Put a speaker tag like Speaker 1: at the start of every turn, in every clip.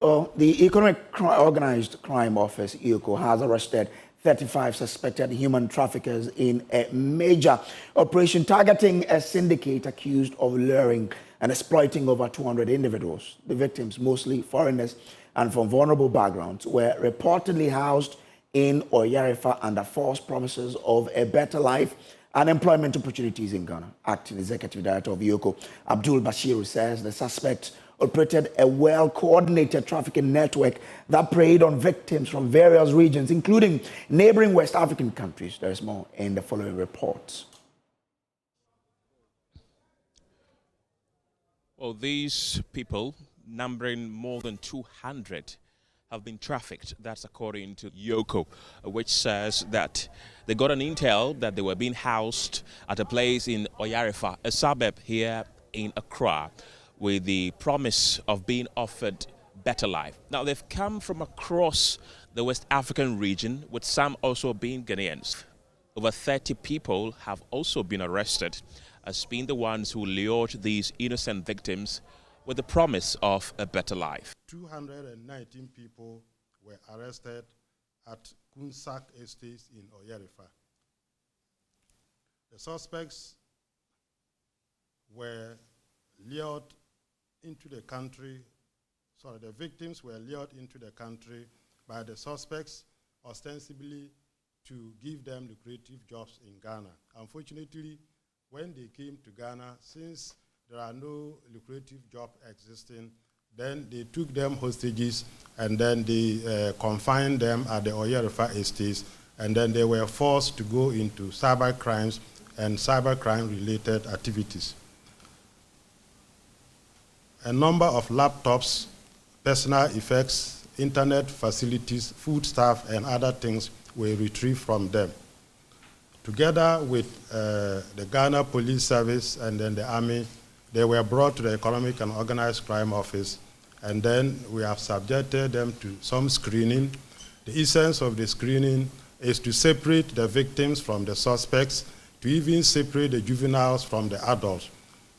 Speaker 1: Well, the Organized Crime Office, EOCO, has arrested 35 suspected human traffickers in a major operation targeting a syndicate accused of luring and exploiting over 200 individuals. The victims, mostly foreigners and from vulnerable backgrounds, were reportedly housed in Oyarifa under false promises of a better life and employment opportunities in Ghana. Acting Executive Director of EOCO, Abdul Bashiru, says the suspect operated a well-coordinated trafficking network that preyed on victims from various regions, including neighboring West African countries. There is more in the following reports.
Speaker 2: Well, these people, numbering more than 200, have been trafficked. That's according to EOCO, which says that they got an intel that they were being housed at a place in Oyarifa, a suburb here in Accra, with the promise of being offered better life. Now, they've come from across the West African region, with some also being Ghanaians. Over 30 people have also been arrested as being the ones who lured these innocent victims with the promise of a better life.
Speaker 3: 219 people were arrested at Kunsak Estates in Oyarifa. The suspects were lured into the country, the victims were lured into the country by the suspects, ostensibly to give them lucrative jobs in Ghana. Unfortunately, when they came to Ghana, since there are no lucrative jobs existing, then they took them hostages and then they confined them at the Oyarifa estates, and then they were forced to go into cyber crimes and cyber crime related activities. A number of laptops, personal effects, internet facilities, food stuff, and other things were retrieved from them. Together with the Ghana Police Service and then the Army, they were brought to the Economic and Organized Crime Office, and then we have subjected them to some screening. The essence of the screening is to separate the victims from the suspects, to even separate the juveniles from the adults.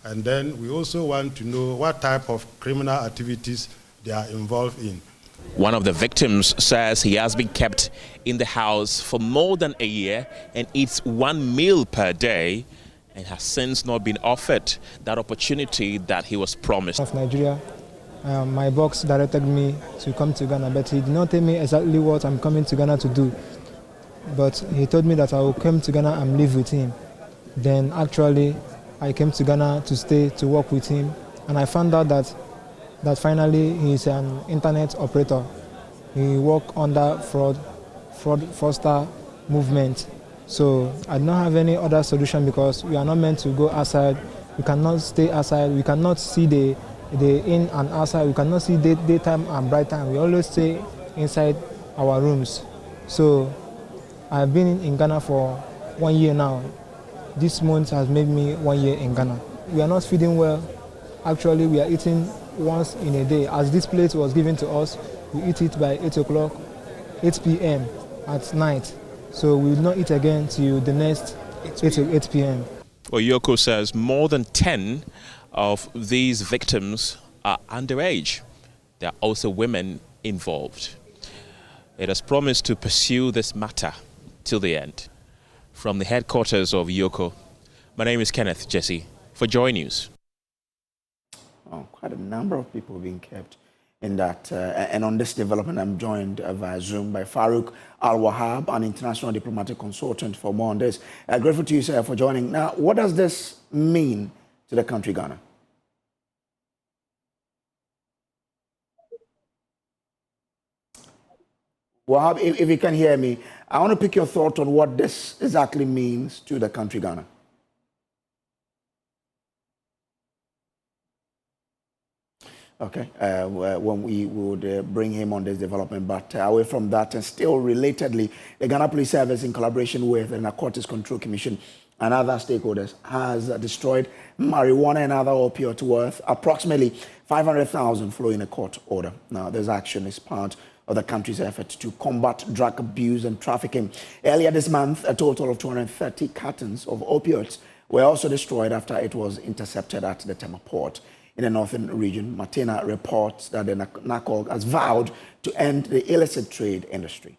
Speaker 3: And then we also want to know what type of criminal activities they are involved in.
Speaker 2: One of the victims says he has been kept in the house for more than a year and eats 1 meal per day, and has since not been offered that opportunity that he was promised.
Speaker 4: Of Nigeria, my boss directed me to come to Ghana, but he did not tell me exactly what I'm coming to Ghana to do. But he told me that I will come to Ghana and live with him. Then actually, I came to Ghana to stay, to work with him, and I found out that finally he's an internet operator. He works under fraudster movement. So I don't have any other solution because we are not meant to go outside. We cannot stay outside. We cannot see the in and outside. We cannot see daytime and bright time. We always stay inside our rooms. So I've been in Ghana for 1 year now. This month has made me 1 year in Ghana. We are not feeding well. Actually, we are eating once in a day. As this plate was given to us, we eat it by 8 o'clock, 8 p.m. at night. So we will not eat again till the next 8 p.m.
Speaker 2: EOCO says more than 10 of these victims are underage. There are also women involved. It has promised to pursue this matter till the end. From the headquarters of EOCO, my name is Kenneth Jesse for Joy News.
Speaker 1: Oh, quite a number of people being kept in that. And on this development, I'm joined via Zoom by Farouk Al-Wahab, an international diplomatic consultant. For more on this, grateful to you, sir, for joining. Now, what does this mean to the country Ghana? Wahab, if you can hear me, I want to pick your thought on what this exactly means to the country Ghana. Okay, when we would bring him on this development, but away from that, and still relatedly, the Ghana Police Service, in collaboration with the Narcotics Control Commission and other stakeholders, has destroyed marijuana and other opioids worth approximately 500,000 following a court order. Now, this action is part of the country's effort to combat drug abuse and trafficking. Earlier this month, a total of 230 cartons of opioids were also destroyed after it was intercepted at the Tema port. in the northern region. Marina reports that the NACOG has vowed to end the illicit trade industry.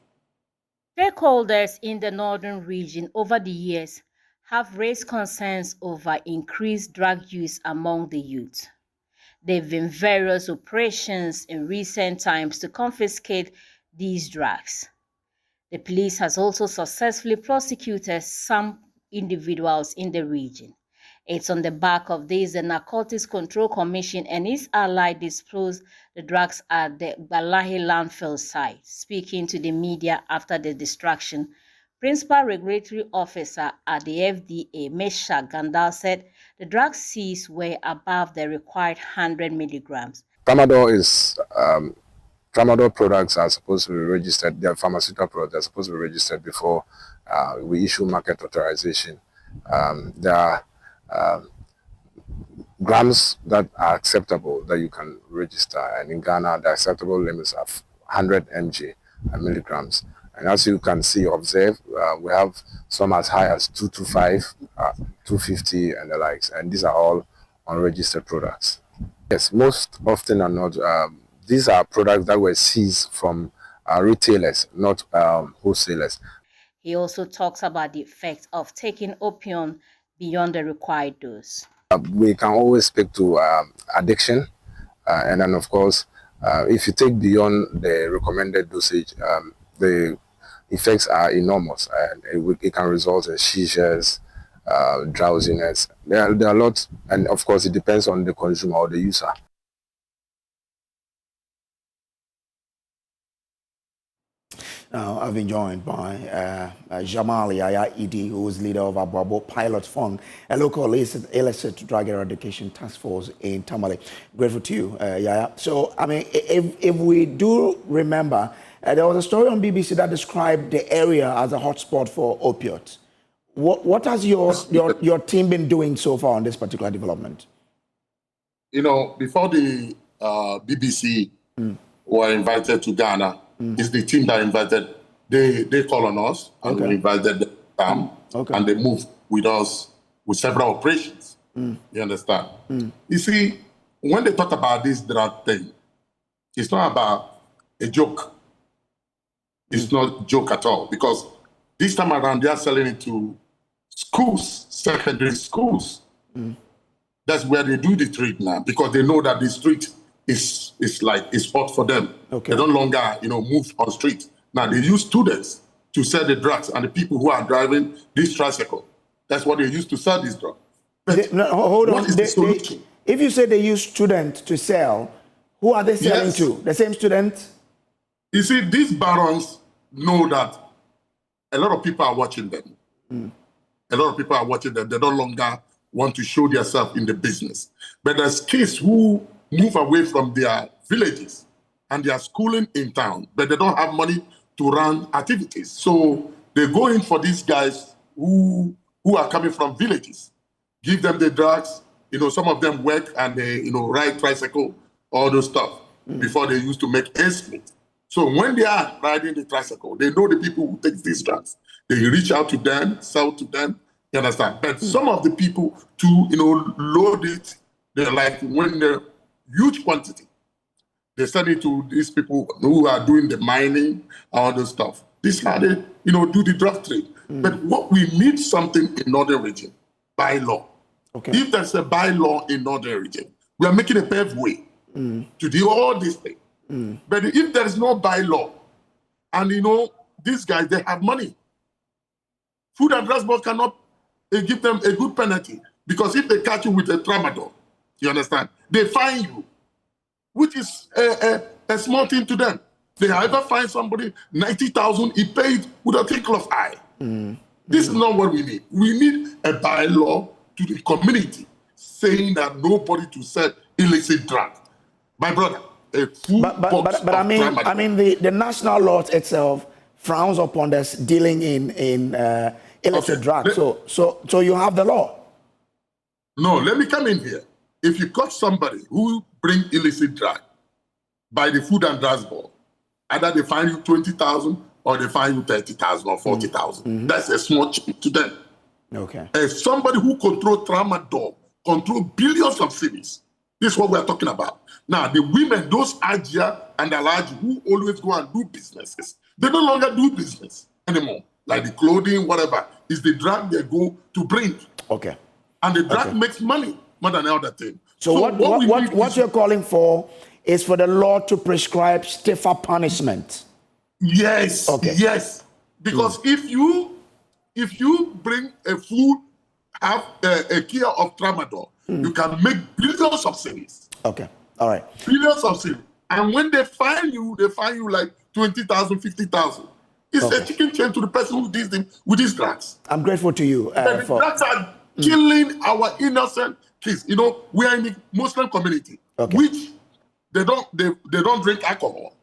Speaker 5: Stakeholders in the northern region over the years have raised concerns over increased drug use among the youth. There have been various operations in recent times to confiscate these drugs. The police has also successfully prosecuted some individuals in the region. It's on the back of this the Narcotics Control Commission and its ally disposed the drugs at the Balahi landfill site. Speaking to the media after the destruction, Principal Regulatory Officer at the FDA, Meshach Gandal, said the drugs seized were above the required 100 milligrams.
Speaker 6: Tramadol products are supposed to be registered, they are pharmaceutical products, they're supposed to be registered before we issue market authorization. There are grams that are acceptable that you can register, and in Ghana the acceptable limits are 100 mg milligrams. And as you can see, observe, we have some as high as 225, 250 and the likes, and these are all unregistered products. Yes, most often or not, these are products that were seized from retailers, not wholesalers.
Speaker 5: He also talks about the effect of taking opium beyond the required dose.
Speaker 6: We can always speak to addiction, and then of course, if you take beyond the recommended dosage, the effects are enormous, and it can result in seizures, drowsiness. There are lots, and of course it depends on the consumer or the user.
Speaker 1: Now, I've been joined by Jamal Yaya Idi, who is leader of Aboabo Pilot Fund, a local illicit drug eradication task force in Tamale. Grateful to you, Yaya. So, I mean, if we do remember, there was a story on BBC that described the area as a hotspot for opioids. What has your team been doing so far on this particular development?
Speaker 7: You know, before the BBC were invited to Ghana, it's the team that invited. They call on us, and we invited them, and they moved with us with several operations. You understand? You see, when they talk about this drug thing, it's not about a joke. It's not a joke at all, because this time around they are selling it to schools, secondary schools. That's where they do the trade now, because they know that the street is hot for them. They don't longer, move on street. Now they use students to sell the drugs, and the people who are driving this tricycle, that's what they use to sell this drug.
Speaker 1: Hold on.
Speaker 7: What is the solution?
Speaker 1: If you say they use students to sell, who are they selling to? The same students?
Speaker 7: You see, these barons know that a lot of people are watching them. A lot of people are watching them. They no longer want to show themselves in the business. But there's kids who move away from their villages and they are schooling in town, but they don't have money to run activities. So they go in for these guys who are coming from villages, give them the drugs. Some of them work and they, ride tricycle, all those stuff, before they used to make ends meet. So when they are riding the tricycle, they know the people who take these drugs. They reach out to them, sell to them, you understand? But some of the people to, load it, they're like, when they're huge quantity, they send it to these people who are doing the mining, all those stuff. This is how they, do the drug trade. But what we need something in northern region, by law. If there's a bylaw in northern region, we are making a paved way to do all these things. But if there is no bylaw, and these guys, they have money. Food and Drug Board cannot give them a good penalty, because if they catch you with a tramadol, you understand, they fine you, which is a small thing to them. They ever find somebody 90,000, he paid with a twinkle of eye. This is not what we need. We need a bylaw to the community saying that nobody to sell illicit drugs. My brother, a full box of tramadol.
Speaker 1: I mean, the national law itself frowns upon this dealing in illicit drugs. So you have the law.
Speaker 7: No, let me come in here. If you catch somebody who bring illicit drug by the Food and Drugs Board, either they fine you 20,000 or they fine you 30,000 or 40,000. That's a small chip to them. As somebody who control tramadol, control billions of cities, This is what we're talking about. Now, the women, those Ajia and Alaji who always go and do businesses, they no longer do business anymore. Like the clothing, whatever, is the drug they go to bring.
Speaker 1: Okay.
Speaker 7: And the drug makes money more than the other thing.
Speaker 1: So what you're calling for is for the law to prescribe stiffer punishment.
Speaker 7: Yes. Okay. Yes. Because if you bring a food, have a kilo of tramadol, you can make billions of cedis.
Speaker 1: Okay. All right.
Speaker 7: Billions of cedis. And when they fine you like 20,000, 50,000. It's a chicken chain to the person who did them with these drugs.
Speaker 1: I'm grateful to you.
Speaker 7: The drugs are killing our innocent kids. You know, we are in the Muslim community, which they don't drink alcohol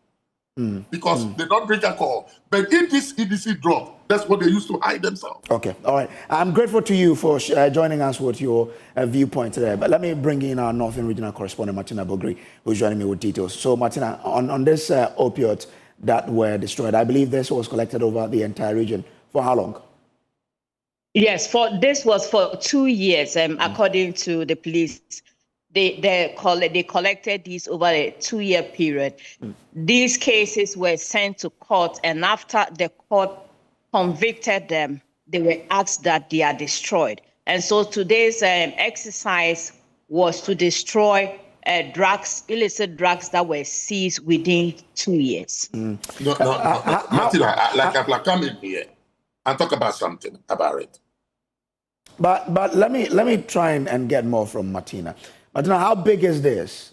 Speaker 7: because they don't drink alcohol. But in this EDC drug, that's what they used to hide themselves. Okay, all right. I'm grateful to you for joining us with your viewpoint today. But let me bring in our Northern Regional Correspondent, Martina Bogri, who's joining me with details. So, Martina, on this opioids that were destroyed, I believe this was collected over the entire region. For how long?
Speaker 5: Yes, this was for 2 years, according to the police. They collected these over a 2-year period. These cases were sent to court, and after the court convicted them, they were asked that they are destroyed. And so today's exercise was to destroy illicit drugs that were seized within 2 years.
Speaker 7: Martina, like come in here and talk about something about it.
Speaker 1: But let me try and get more from Martina. Martina, how big is this?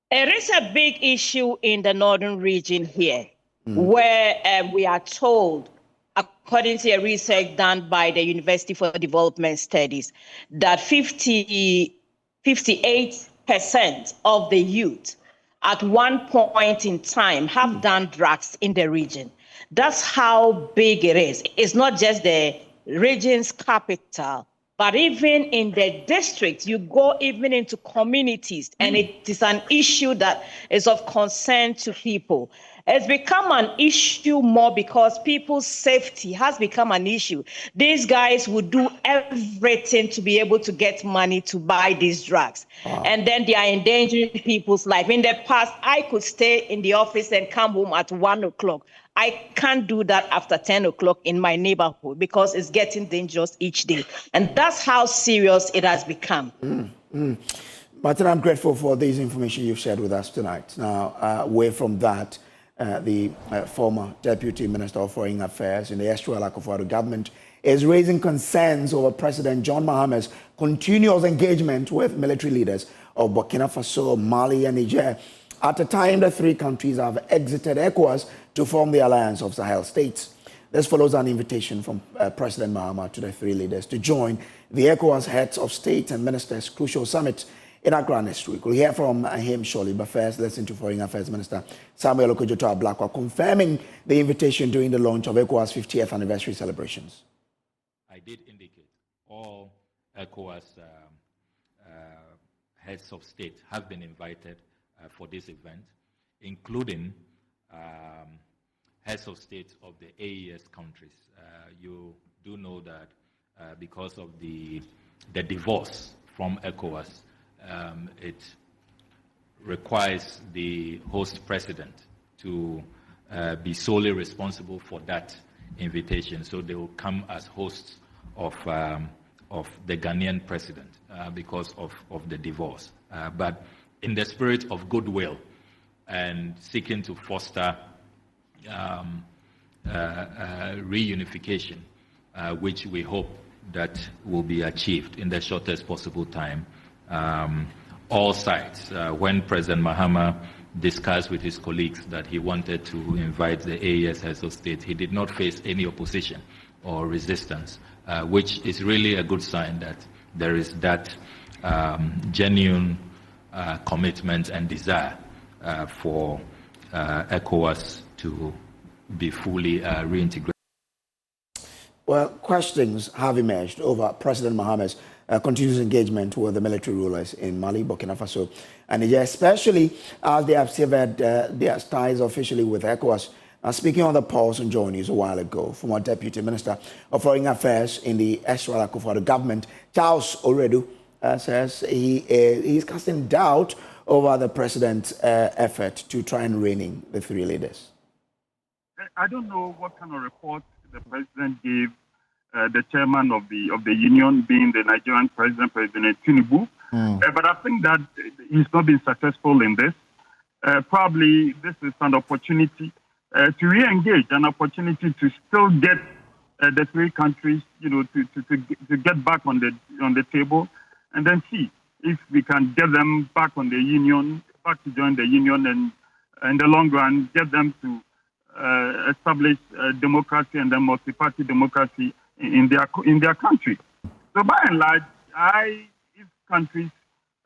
Speaker 5: It is a big issue in the northern region here, where we are told, according to a research done by the University for Development Studies, that 58% of the youth at one point in time have done drugs in the region. That's how big it is. It's not just the region's capital, but even in the district, you go even into communities, and it is an issue that is of concern to people. It's become an issue more because people's safety has become an issue. These guys would do everything to be able to get money to buy these drugs. Wow. And then they are endangering people's life. In the past, I could stay in the office and come home at 1 o'clock. I can't do that after 10 o'clock in my neighborhood because it's getting dangerous each day. And that's how serious it has become.
Speaker 1: Martin, I'm grateful for this information you've shared with us tonight. Now, away from that, the former Deputy Minister of Foreign Affairs in the Estrella Akufo-Addo government is raising concerns over President John Mahama's continuous engagement with military leaders of Burkina Faso, Mali, and Niger at a time the three countries have exited ECOWAS to form the Alliance of Sahel States. This follows an invitation from President Mahama to the three leaders to join the ECOWAS Heads of State and Ministers Crucial Summit in Accra next week. We'll hear from him shortly, but first, listen to Foreign Affairs Minister Samuel Okudzeto-Ablakwa confirming the invitation during the launch of ECOWAS 50th anniversary celebrations.
Speaker 8: I did indicate all ECOWAS heads of state have been invited for this event, including heads of state of the AES countries. You do know that because of the divorce from ECOWAS, it requires the host president to be solely responsible for that invitation. So they will come as hosts of the Ghanaian president because of the divorce. But in the spirit of goodwill and seeking to foster reunification, which we hope that will be achieved in the shortest possible time. All sides, when President Mahama discussed with his colleagues that he wanted to invite the AES heads of state, he did not face any opposition or resistance, which is really a good sign that there is that genuine commitment and desire for ECOWAS to be fully reintegrated.
Speaker 1: Well, questions have emerged over President Mahama's continuous engagement with the military rulers in Mali, Burkina Faso, and Niger, especially as they have severed their ties officially with ECOWAS. Speaking on the pulse on JoyNews a while ago, former Deputy Minister of Foreign Affairs in the Estrella Akufo-Addo government, Charles Oredu, says he's casting doubt over the president's effort to try and rein in the three leaders.
Speaker 9: I don't know what kind of report the president gave the chairman of the union, being the Nigerian president, President Tinubu. But I think that he's not been successful in this. Probably this is an opportunity to re-engage, an opportunity to still get the three countries, to get back on the table, and then see if we can get them back on the union, back to join the union, and in the long run get them to establish democracy and then multi-party democracy in their country. So by and large, if countries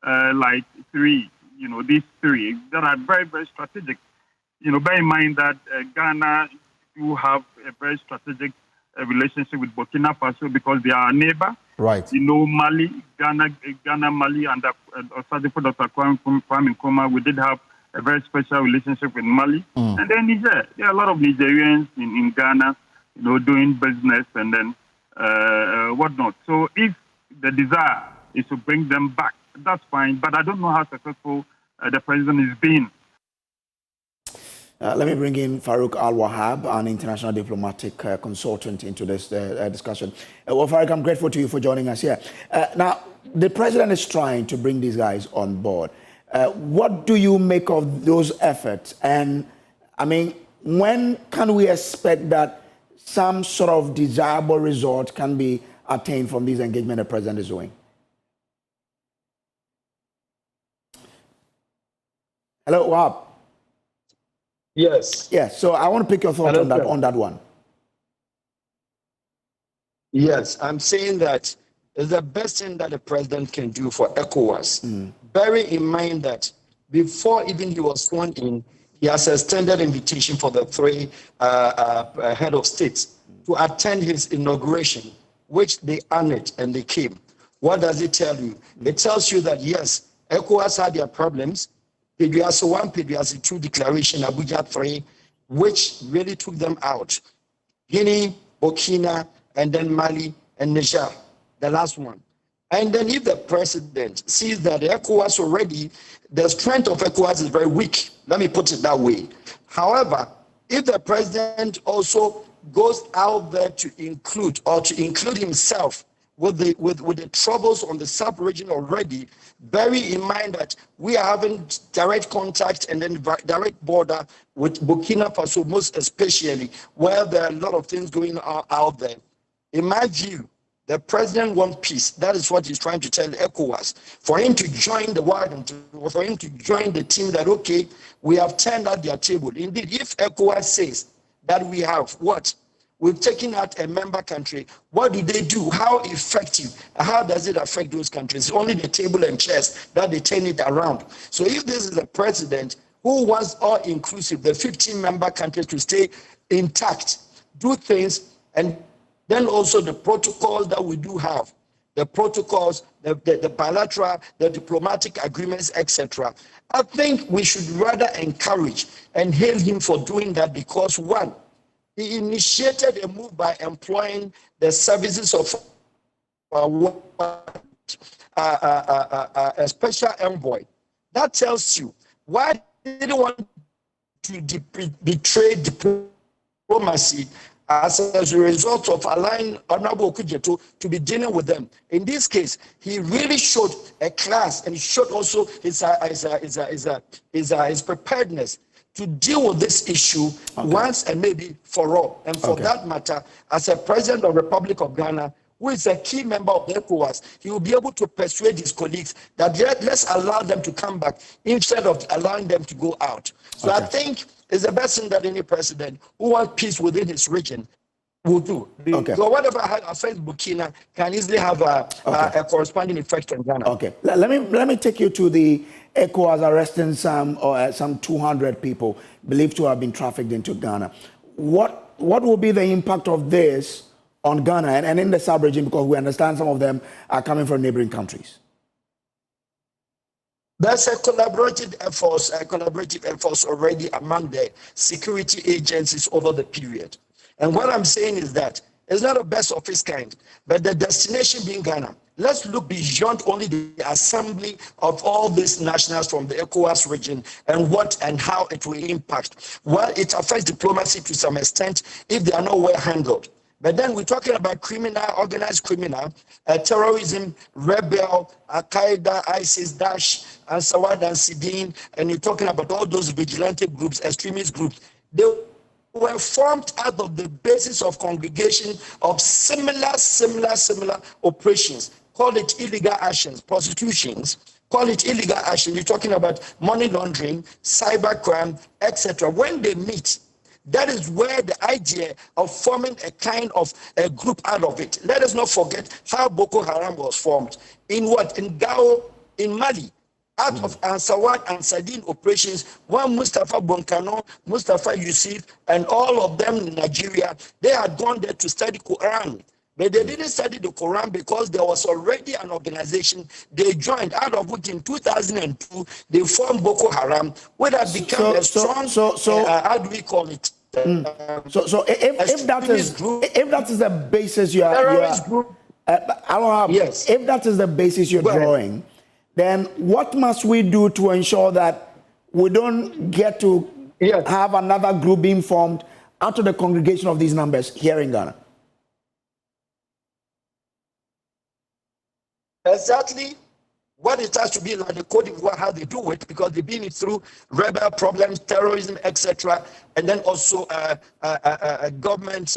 Speaker 9: like these three that are very, very strategic, bear in mind that Ghana do have a very strategic relationship with Burkina Faso because they are a neighbor.
Speaker 10: Right.
Speaker 9: Mali, Ghana, Mali, and Osadifo Dr. Kwame Nkrumah, we did have a very special relationship with Mali. And then Niger. There are a lot of Nigerians in Ghana, doing business and then whatnot. So if the desire is to bring them back, that's fine. But I don't know how successful the president is being.
Speaker 1: Let me bring in Farouk Al-Wahab, an international diplomatic consultant, into this discussion. Well, Farouk, I'm grateful to you for joining us here. Now, the president is trying to bring these guys on board. What do you make of those efforts? And, I mean, when can we expect that some sort of desirable result can be attained from this engagement the president is doing? Hello, Wahab.
Speaker 11: Yes.
Speaker 1: Yes. So I want to pick your thought on that one.
Speaker 11: Yes, I'm saying that is the best thing that the president can do for ECOWAS. Bearing in mind that before even he was sworn in, he has extended invitation for the three head of states to attend his inauguration, which they honored and they came. What does it tell you? It tells you that yes, ECOWAS had their problems. PDS 1, PDS 2 declaration, Abuja 3, which really took them out. Guinea, Burkina, and then Mali and Niger, the last one. And then if the president sees that ECOWAS already, the strength of ECOWAS is very weak, let me put it that way. However, if the president also goes out there to include himself with the troubles on the sub-region already, bearing in mind that we are having direct contact and then direct border with Burkina Faso, most especially, where there are a lot of things going on out there. In my view, the president wants peace. That is what he's trying to tell ECOWAS. For him to join the world and for him to join the team that, okay, we have turned out their table. Indeed, if ECOWAS says that we have what? We've taken out a member country. What do they do? How effective? How does it affect those countries? Only the table and chairs that they turn it around. So if this is a president who wants all inclusive, the 15 member countries to stay intact, do things, and then also the protocols that we do have, the protocols, the bilateral, the diplomatic agreements, etc. I think we should rather encourage and hail him for doing that because one, he initiated a move by employing the services of a special envoy. That tells you why they didn't want to betray diplomacy as a result of allowing Honorable Okujeto to be dealing with them. In this case, he really showed a class and he showed also his preparedness to deal with this issue once and maybe for all. And for that matter, as a president of the Republic of Ghana, who is a key member of the ECOWAS, he will be able to persuade his colleagues that let's allow them to come back instead of allowing them to go out. So I think it's the best thing that any president who wants peace within his region will do. So whatever affects Burkina can easily have a corresponding effect on Ghana.
Speaker 1: Okay, let me take you to the ECOWAS arresting some 200 people believed to have been trafficked into Ghana. What will be the impact of this on Ghana and in the sub-region, because we understand some of them are coming from neighboring countries?
Speaker 11: There's a collaborative efforts already among the security agencies over the period. And what I'm saying is that It's not the best of its kind, but the destination being Ghana. Let's look beyond only the assembly of all these nationals from the ECOWAS region and what and how it will impact. Well, it affects diplomacy to some extent if they are not well handled. But then we're talking about criminal, organized criminal, terrorism, rebel, Al-Qaeda, ISIS, Daesh, and Sawad and Sidin, and you're talking about all those vigilante groups, extremist groups. They were formed out of the basis of congregation of similar operations. Call it illegal actions, prostitutions, call it illegal action. You're talking about money laundering, cybercrime, etc. When they meet, that is where the idea of forming a kind of a group out of it. Let us not forget how Boko Haram was formed. In what? In Gao, in Mali. Out of Ansawat and Sardine operations, one Mustafa Bonkano, Mustafa Yusuf, and all of them in Nigeria, they had gone there to study Quran. But they didn't study the Quran because there was already an organization they joined, out of which in 2002 they formed Boko Haram, which had become a strong, how do we call it?
Speaker 1: So if that is the basis you are,
Speaker 11: terrorist group,
Speaker 1: yes. If that is the basis you're drawing, then what must we do to ensure that we don't get to have another group being formed out of the congregation of these numbers here in Ghana?
Speaker 11: Exactly what it has to be like the Cote d'Ivoire, how they do it, because they've been through rebel problems, terrorism, etc., and then also government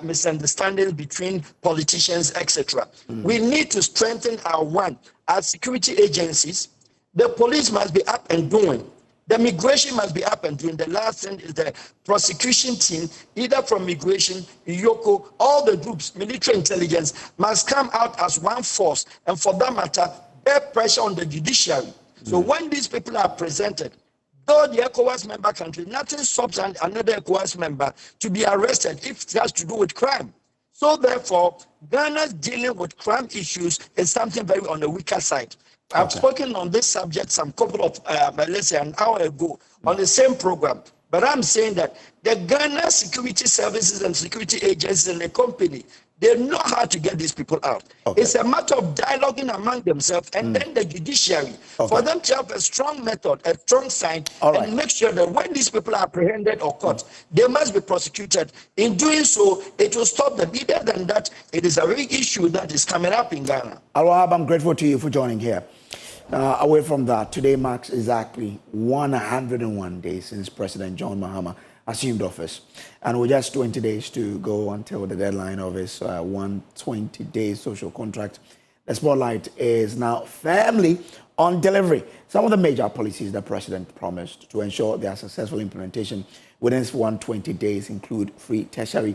Speaker 11: misunderstandings between politicians, etc. We need to strengthen our security agencies. The police must be up and doing. The migration must be up and doing. The last thing is the prosecution team, either from migration, EOCO, all the groups, military intelligence, must come out as one force, and for that matter, bear pressure on the judiciary. So when these people are presented, though the ECOWAS member country, nothing stops another ECOWAS member to be arrested if it has to do with crime. So therefore, Ghana's dealing with crime issues is something very on the weaker side. I've spoken on this subject some couple of, let's say an hour ago on the same program. But I'm saying that the Ghana security services and security agencies and the company, they know how to get these people out. It's a matter of dialoguing among themselves and then the judiciary for them to have a strong method, a strong sign, and make sure that when these people are apprehended or caught, they must be prosecuted. In doing so, it will stop them. Either than that, it is a big issue that is coming up in Ghana.
Speaker 1: Al-Wahab, I'm grateful to you for joining here. Away from that, today marks exactly 101 days since President John Mahama assumed office. And with just 20 days to go until the deadline of his 120-day social contract, the spotlight is now firmly on delivery. Some of the major policies the president promised to ensure their successful implementation within his 120 days include free tertiary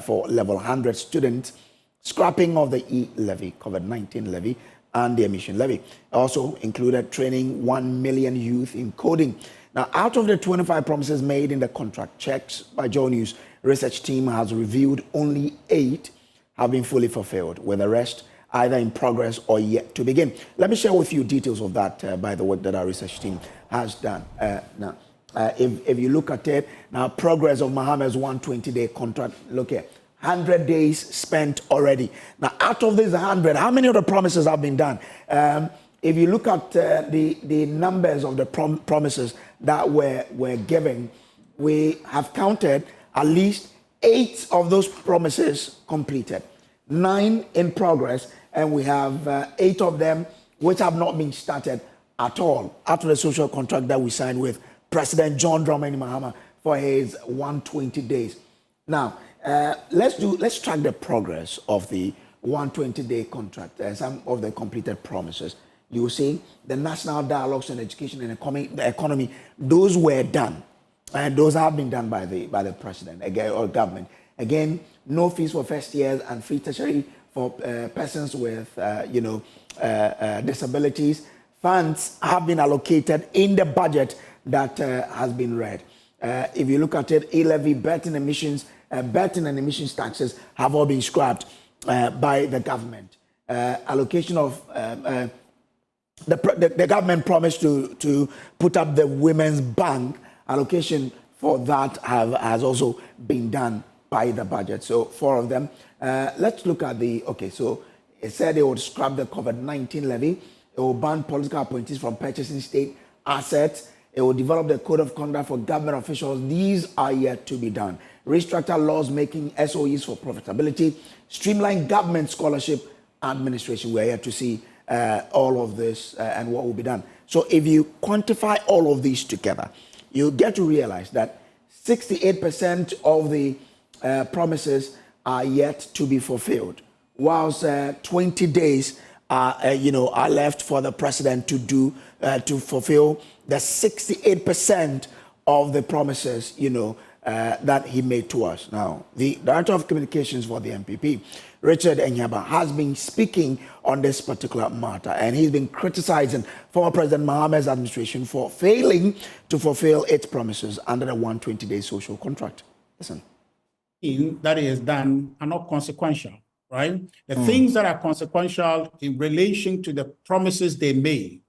Speaker 1: for level 100 students, scrapping of the E-levy, COVID-19 levy, and the emission levy. Also included training 1 million youth in coding. Now, out of the 25 promises made in the contract, checks by JoyNews research team has revealed only 8 have been fully fulfilled, with the rest either in progress or yet to begin. Let me share with you details of that by the work that our research team has done. If you look at it, now progress of Mahama's 120-day contract, look here. 100 days spent already. Now, out of these 100, how many of the promises have been done? If you look at the numbers of the promises that were given, we have counted at least 8 of those promises completed, 9 in progress, and we have 8 of them which have not been started at all out of the social contract that we signed with President John Dramani Mahama for his 120 days. Now, let's track the progress of the 120-day contract, some of the completed promises. You will see the national dialogues on education and the economy, those were done. And those have been done by the president again, or government. Again, no fees for first years and free tertiary for persons with disabilities. Funds have been allocated in the budget that has been read. If you look at it, e-levy, betting and emissions taxes have all been scrapped by the government. Allocation of the government promised to put up the women's bank. Allocation for that has also been done by the budget. So 4 of them. Let's look at so it said they would scrap the COVID-19 levy. It will ban political appointees from purchasing state assets. It will develop the code of conduct for government officials. These are yet to be done. Restructure laws making SOEs for profitability. Streamline government scholarship administration. We're here to see all of this and what will be done. So if you quantify all of these together, you get to realize that 68% of the promises are yet to be fulfilled, whilst 20 days are left for the president to fulfill the 68% of the promises, that he made to us. Now, the Director of Communications for the MPP, Richard Enyaba, has been speaking on this particular matter, and he's been criticizing former President Mahama's administration for failing to fulfill its promises under the 120-day social contract. Listen.
Speaker 10: That is done are not consequential, right? The things that are consequential in relation to the promises they made.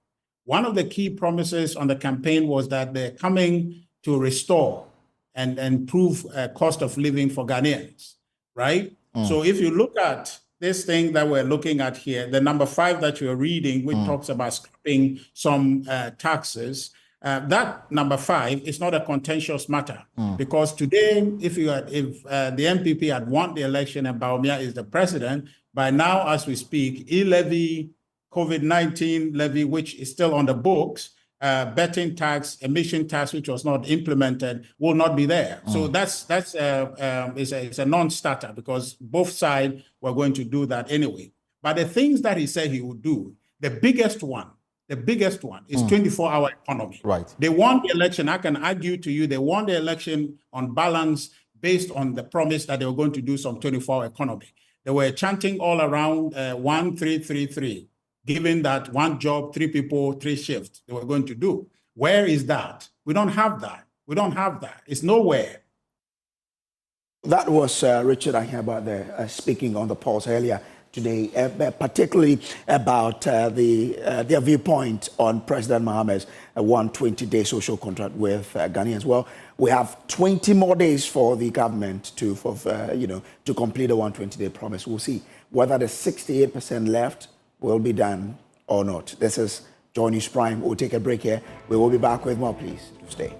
Speaker 10: One of the key promises on the campaign was that they're coming to restore and improve cost of living for Ghanaians, right? So if you look at this thing that we're looking at here, the number 5 that you're reading, which talks about scrapping some taxes, that number 5 is not a contentious matter because today, if the MPP had won the election and Bawumia is the president, by now, as we speak, e-levy, COVID-19 levy, which is still on the books, betting tax, emission tax, which was not implemented, will not be there. So that's a non-starter because both sides were going to do that anyway. But the things that he said he would do, the biggest one is 24-hour economy.
Speaker 12: Right.
Speaker 10: They won the election. I can argue to you, they won the election on balance based on the promise that they were going to do some 24-hour economy. They were chanting all around 1-3-3-3. Given that 1 job, 3 people, 3 shifts they were going to do. Where is that? We don't have that. It's nowhere.
Speaker 1: That was Richard Ahiaba there speaking on the pulse earlier today, particularly about their viewpoint on President Mahama's 120-day social contract with Ghanaians. Well, we have 20 more days for the government to complete the 120-day promise. We'll see whether the 68% left will be done or not. This is JoyNews Prime. We'll take a break here. We will be back with more. Please stay.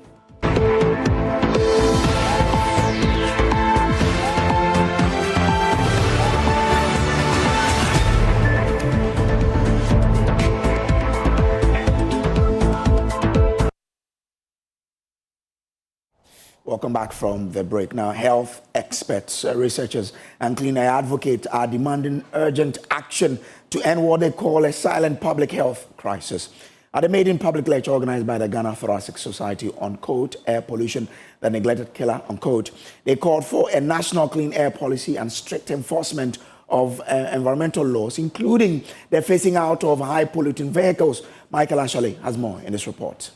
Speaker 1: Welcome back from the break. Now, health experts, researchers, and clean air advocates are demanding urgent action to end what they call a silent public health crisis. At a maiden public lecture organized by the Ghana Thoracic Society on, quote, air pollution, the neglected killer, unquote, they called for a national clean air policy and strict enforcement of environmental laws, including the phasing out of high polluting vehicles. Michael Ashley has more in this report.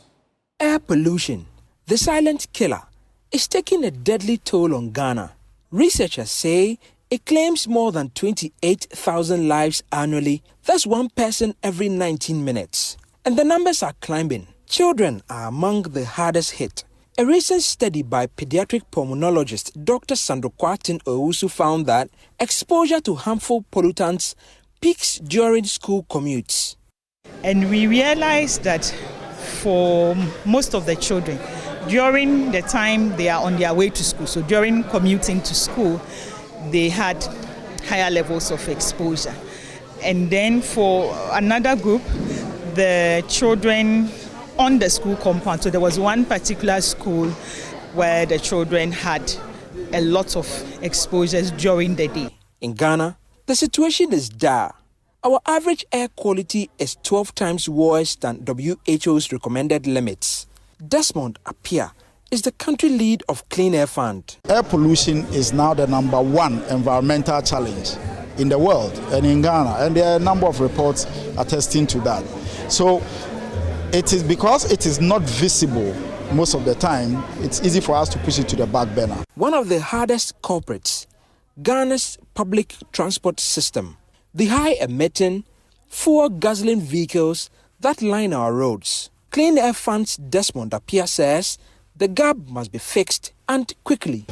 Speaker 13: Air pollution, the silent killer, is taking a deadly toll on Ghana. Researchers say it claims more than 28,000 lives annually. That's 1 person every 19 minutes. And the numbers are climbing. Children are among the hardest hit. A recent study by pediatric pulmonologist Dr. Sandokwatin Owusu found that exposure to harmful pollutants peaks during school commutes.
Speaker 14: And we realized that for most of the children, during the time they are on their way to school, so during commuting to school, they had higher levels of exposure. And then for another group, the children on the school compound, so there was one particular school where the children had a lot of exposures during the day.
Speaker 13: In Ghana, the situation is dire. Our average air quality is 12 times worse than WHO's recommended limits. Desmond Appiah is the country lead of Clean Air Fund.
Speaker 15: Air pollution is now the #1 environmental challenge in the world and in Ghana, and there are a number of reports attesting to that. So it is because it is not visible most of the time, it's easy for us to push it to the back burner.
Speaker 13: One of the hardest culprits, Ghana's public transport system. The high-emitting, fuel guzzling vehicles that line our roads. Clean Air Fund's Desmond Appiah says the gap must be fixed and quickly.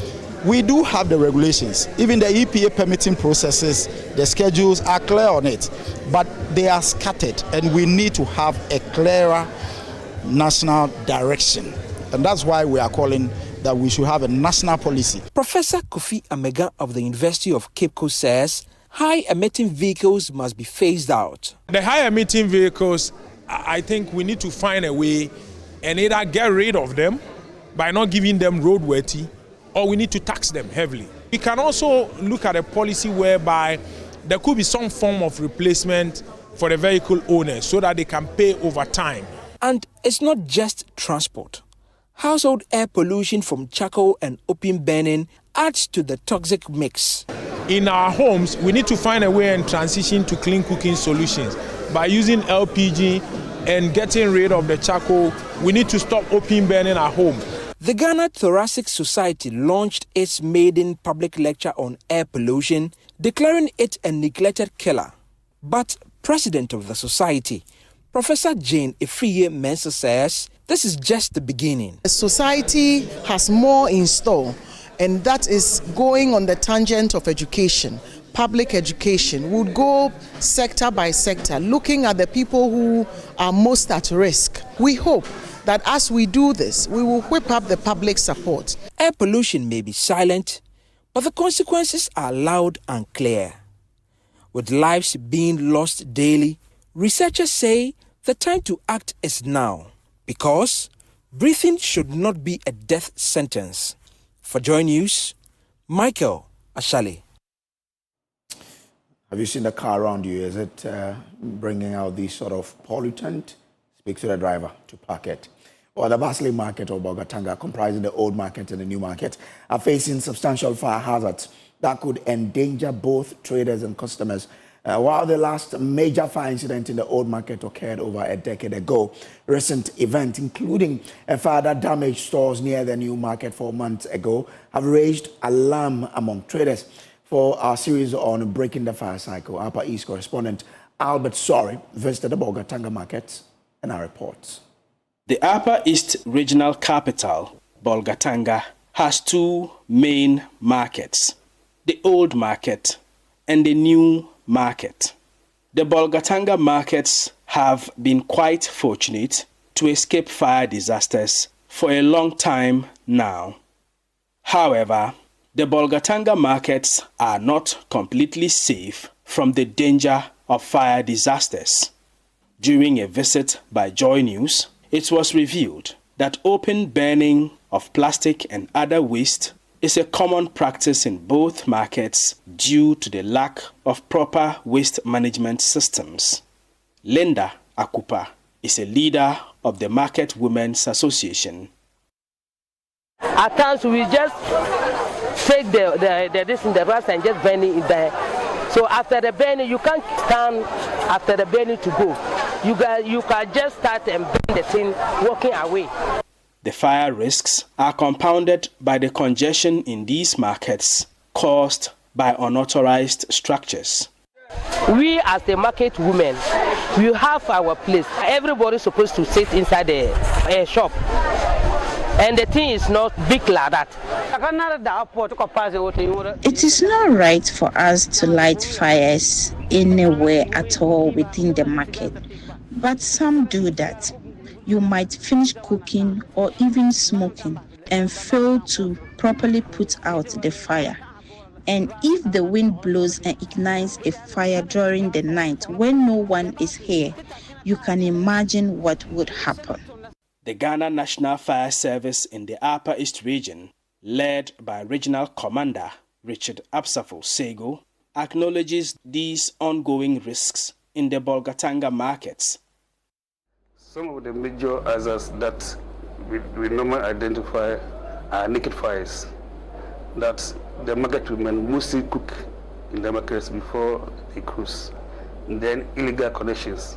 Speaker 15: we do have the regulations. Even the EPA permitting processes, the schedules are clear on it, but they are scattered, and we need to have a clearer national direction. And that's why we are calling that we should have a national policy.
Speaker 13: Professor Kofi Amega of the University of Cape Coast says high-emitting vehicles must be phased out.
Speaker 12: The high-emitting vehicles, I think we need to find a way and either get rid of them by not giving them roadworthy, or we need to tax them heavily. We can also look at a policy whereby there could be some form of replacement for the vehicle owners so that they can pay over time.
Speaker 13: And it's not just transport. Household air pollution from charcoal and opium burning adds to the toxic mix.
Speaker 12: In our homes, we need to find a way and transition to clean cooking solutions. By using LPG and getting rid of the charcoal, we need to stop opium burning at home.
Speaker 13: The Ghana Thoracic Society launched its maiden public lecture on air pollution, declaring it a neglected killer. But President of the Society, Professor Jane Efriye Mensah says this is just the beginning.
Speaker 16: The society has more in store, and that is going on the tangent of education. Public education would go sector by sector, looking at the people who are most at risk. We hope that as we do this, we will whip up the public support.
Speaker 13: Air pollution may be silent, but the consequences are loud and clear. With lives being lost daily, researchers say the time to act is now, because breathing should not be a death sentence. For JoyNews, Michael Ashale.
Speaker 1: Have you seen the car around you? Is it bringing out this sort of pollutant? Speak to the driver to park it. Or the bustling market of Bolgatanga, comprising the old market and the new market, are facing substantial fire hazards that could endanger both traders and customers. While the last major fire incident in the old market occurred over a decade ago, recent events, including a fire that damaged stores near the new market 4 months ago, have raised alarm among traders. For our series on breaking the fire cycle, Upper East correspondent Albert Sorry visited the Bolgatanga market and our reports.
Speaker 17: The Upper East regional capital, Bolgatanga, has two main markets, the old market and the new market. The Bolgatanga markets have been quite fortunate to escape fire disasters for a long time now. However, the Bolgatanga markets are not completely safe from the danger of fire disasters. During a visit by JoyNews, it was revealed that open burning of plastic and other waste is a common practice in both markets due to the lack of proper waste management systems. Linda Akupa is a leader of the Market Women's Association.
Speaker 18: At times we just take the rust and just burn it in there. So after the burning, you can't stand after the burning to go. You can just start and burn the thing, walking away.
Speaker 17: The fire risks are compounded by the congestion in these markets caused by unauthorized structures.
Speaker 18: We as the market women, we have our place. Everybody's supposed to sit inside the shop. And the thing is not big like that.
Speaker 19: It is not right for us to light fires anywhere at all within the market, but some do that. You might finish cooking or even smoking and fail to properly put out the fire. And if the wind blows and ignites a fire during the night when no one is here, you can imagine what would happen.
Speaker 17: The Ghana National Fire Service in the Upper East region, led by Regional Commander Richard Absafo Sego, acknowledges these ongoing risks in the Bolgatanga markets.
Speaker 20: Some of the major hazards that we normally identify are naked fires, that the market women mostly cook in the markets before they cruise, and then illegal connections.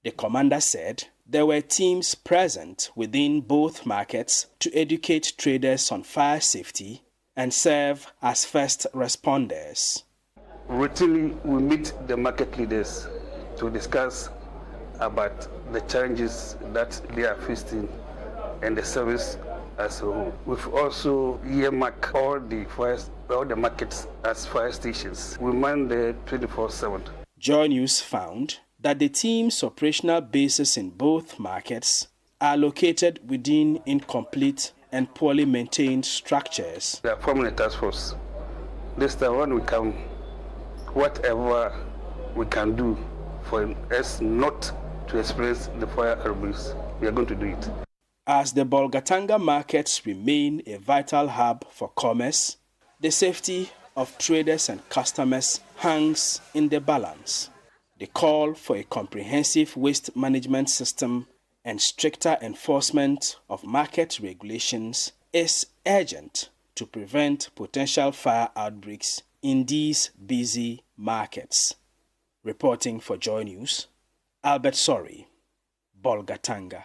Speaker 17: The commander said there were teams present within both markets to educate traders on fire safety and serve as first responders.
Speaker 20: Routinely, we meet the market leaders to discuss about the challenges that they are facing and the service as a whole. We've also earmarked all the markets as fire stations. We man there 24/7.
Speaker 17: JoyNews found that the team's operational bases in both markets are located within incomplete and poorly maintained structures.
Speaker 20: They are permanent task force. This time when we come, whatever we can do for us not to experience the fire outbreaks, we are going to do it.
Speaker 17: As the Bolgatanga markets remain a vital hub for commerce, the safety of traders and customers hangs in the balance. The call for a comprehensive waste management system and stricter enforcement of market regulations is urgent to prevent potential fire outbreaks in these busy markets. Reporting for Joy News, Albert Sori, Bolgatanga.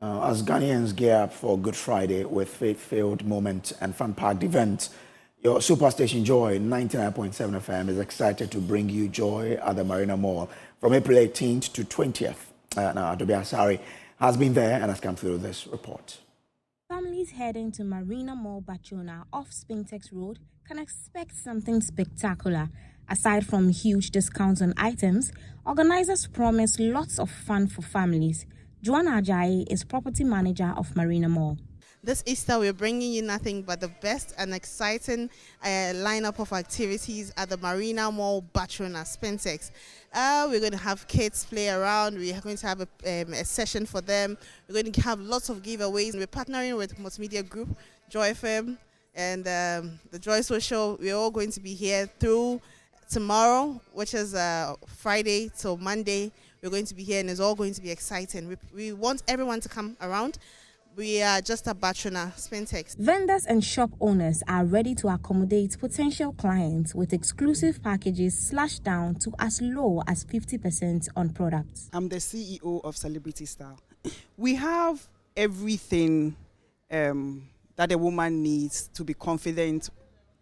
Speaker 1: As Ghanaians gear up for Good Friday with faith-filled moment and fun-packed events, your superstation Joy 99.7 FM is excited to bring you joy at the Marina Mall from April 18th to 20th. Now, Adobe Asari has been there and has come through this report.
Speaker 21: Families heading to Marina Mall Bachona off Spintex Road can expect something spectacular. Aside from huge discounts on items, organizers promise lots of fun for families. Joanna Ajayi is property manager of Marina Mall.
Speaker 22: This Easter, we're bringing you nothing but the best and exciting lineup of activities at the Marina Mall Bachona Spintex. We're going to have kids play around. We're going to have a session for them. We're going to have lots of giveaways. We're partnering with multimedia group, Joy FM, and the Joy Social. We're all going to be here through tomorrow, which is Friday till Monday. We're going to be here and it's all going to be exciting. We want everyone to come around. We are just at Bachona Spintex.
Speaker 21: Vendors and shop owners are ready to accommodate potential clients with exclusive packages slashed down to as low as 50% on products.
Speaker 23: I'm the CEO of Celebrity Style. We have everything that a woman needs to be confident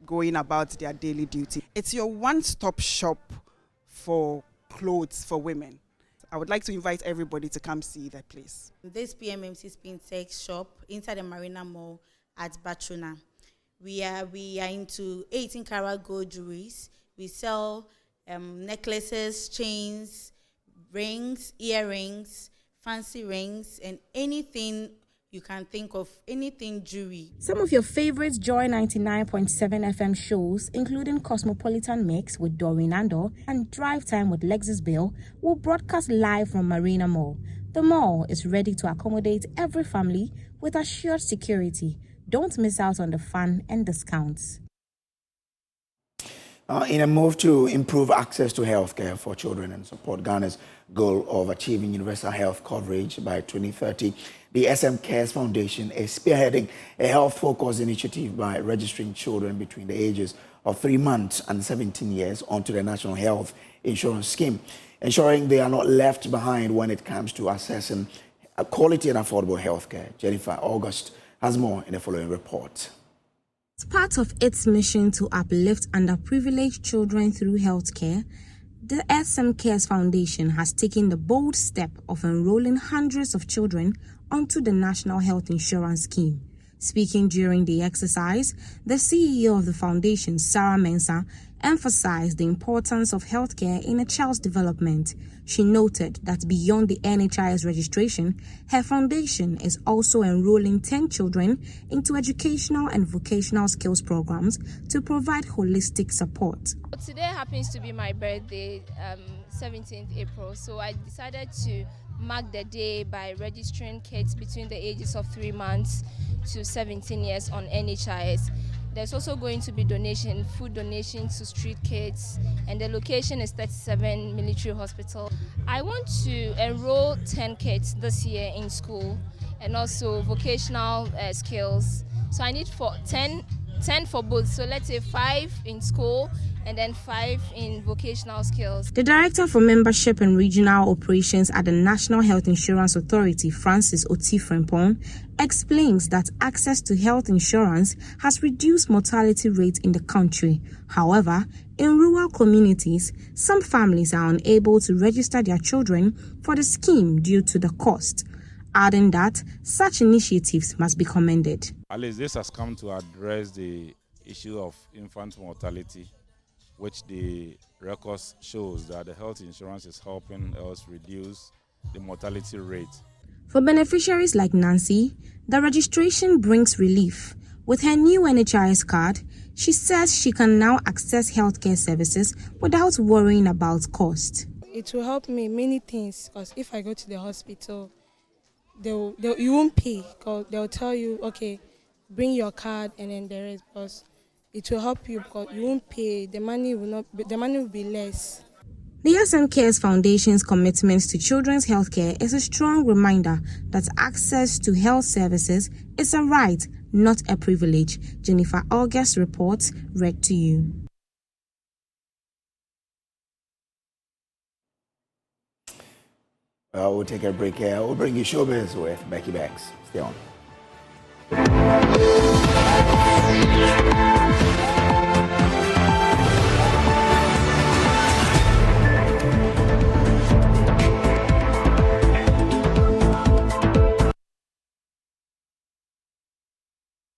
Speaker 23: going about their daily duty. It's your one-stop shop for clothes for women. I would like to invite everybody to come see that place.
Speaker 24: This PMMC Spintex shop inside the Marina Mall at Bachona. We are into 18-karat gold jewelries. We sell necklaces, chains, rings, earrings, fancy rings, and anything you can think of, anything jewelry.
Speaker 21: Some of your favorite Joy 99.7 FM shows, including Cosmopolitan Mix with Doreen Andor and Drive Time with Lexus Bill, will broadcast live from Marina Mall. The mall is ready to accommodate every family with assured security. Don't miss out on the fun and discounts.
Speaker 1: In a move to improve access to healthcare for children and support Ghana's goal of achieving universal health coverage by 2030, the SM Cares Foundation is spearheading a health-focused initiative by registering children between the ages of 3 months and 17 years onto the National Health Insurance Scheme, ensuring they are not left behind when it comes to accessing quality and affordable healthcare. Jennifer August has more in the following report.
Speaker 21: As part of its mission to uplift underprivileged children through healthcare, the SM Cares Foundation has taken the bold step of enrolling hundreds of children onto the National Health Insurance Scheme. Speaking during the exercise, the CEO of the foundation, Sarah Mensah, emphasized the importance of healthcare in a child's development. She noted that beyond the NHIS registration, her foundation is also enrolling 10 children into educational and vocational skills programs to provide holistic support.
Speaker 25: Today happens to be my birthday, 17th April, so I decided to mark the day by registering kids between the ages of 3 months to 17 years on NHIS. There's also going to be food donations to street kids, and the location is 37 Military Hospital. I want to enroll 10 kids this year in school and also vocational skills. So I need 10 for both. So let's say 5 in school and then 5 in vocational skills.
Speaker 21: The Director for Membership and Regional Operations at the National Health Insurance Authority, Francis Oti-Frempong, explains that access to health insurance has reduced mortality rates in the country. However, in rural communities, some families are unable to register their children for the scheme due to the cost. adding that such initiatives must be commended.
Speaker 2: At least this has come to address the issue of infant mortality, which the records shows that the health insurance is helping us reduce the mortality rate.
Speaker 21: For beneficiaries like Nancy, the registration brings relief. With her new NHIS card, she says she can now access healthcare services without worrying about cost.
Speaker 3: It will help me many things, because if I go to the hospital, you won't pay, because they'll tell you, okay, bring your card and then the rest, because it will help you, because you won't pay, the money will be less.
Speaker 21: The SM Cares Foundation's commitment to children's healthcare is a strong reminder that access to health services is a right, not a privilege. Jennifer August reports, read to you.
Speaker 1: We'll take a break here. We'll bring you showbiz with Becky Banks. Stay on.